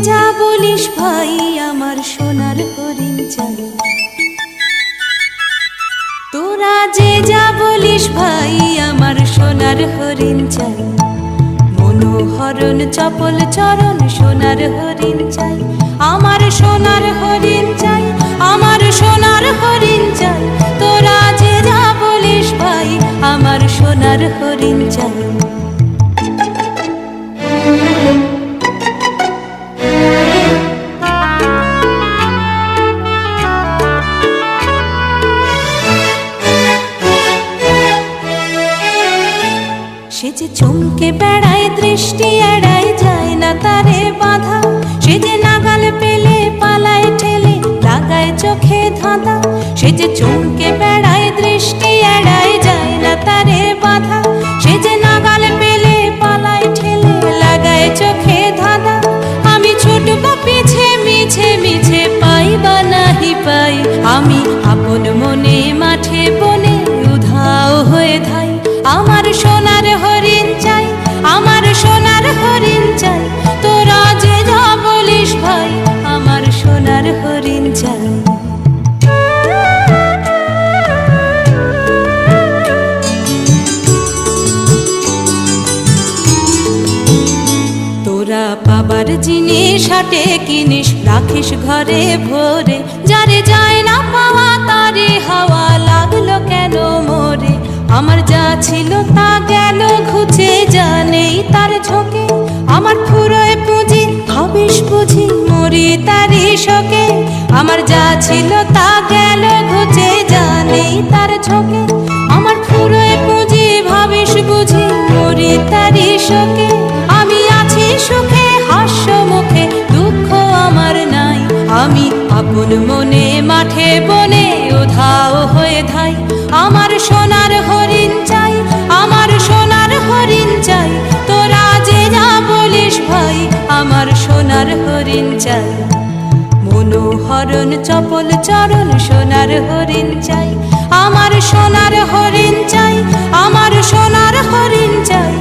যা বলিস ভাই আমার সোনার হরিণ চাই। তোরা যে যা বলিস ভাই আমার সোনার হরিণ চাই। মনোহরণ চপল চরণ সোনার হরিণ চাই। আমার সোনার হরিণ চাই, আমার সোনার হরিণ চাই। তোরা যে যা বলিস ভাই আমার সোনার হরিণ চাই। সে যে চমকে বেড়ায় দৃষ্টি এড়ায় যায় না তারে বাধা। সে যে নাগাল পেলে পালায় ঠেলে লাগায় চোখে ধাঁধা। সে যে চমকে বেড়ায় দৃষ্টি এড়ায় যায় না তারে বাধা। সে যে নাগাল পেলে পালায় ঠেলে লাগায় চোখে ধাঁধা। আমি ছুটব পিছে মিছে মিছে পাই বা নাহি পাই। আমি আপন মনে মাঠে বনে উধাও হয়ে ধাই। আমার সোনার হরিণ চাই, আমার সোনার হরিণ চাই। তোরা যে যা বলিস ভাই আমার সোনার হরিণ চাই। তোরা পাবার জিনিস হাটে কিনিস রাখিস ঘরে ভরে। যারে যায় না পাওয়া তারে হাওয়া লাগলো কেন মোরে। আমার যা ছিল তা গেল ঘুচে, যা নেই তার ঝোঁকে। আমার ফুরোয় পুঁজি ভাবিস বুঝি মরি তারি শোকে। আমার যা ছিল তা গেল ঘুচে, যা নেই তার ঝোঁকে। আমার ফুরোয় পুঁজি ভাবিস বুঝি মরি তারি শোকে। আমি আছি সুখে হাস্য মুখে, দুঃখ আমার নাই। আমি আপন মনে মাঠে বনে উধাও হয়ে ধাই। আমার সোনার হরিণ চাই, আমার সোনার হরিণ চাই। তোরা যে যা বলিস ভাই আমার সোনার হরিণ চাই। মনোহরণ চপল চরণ সোনার হরিণ চাই। আমার সোনার হরিণ চাই, আমার সোনার হরিণ চাই।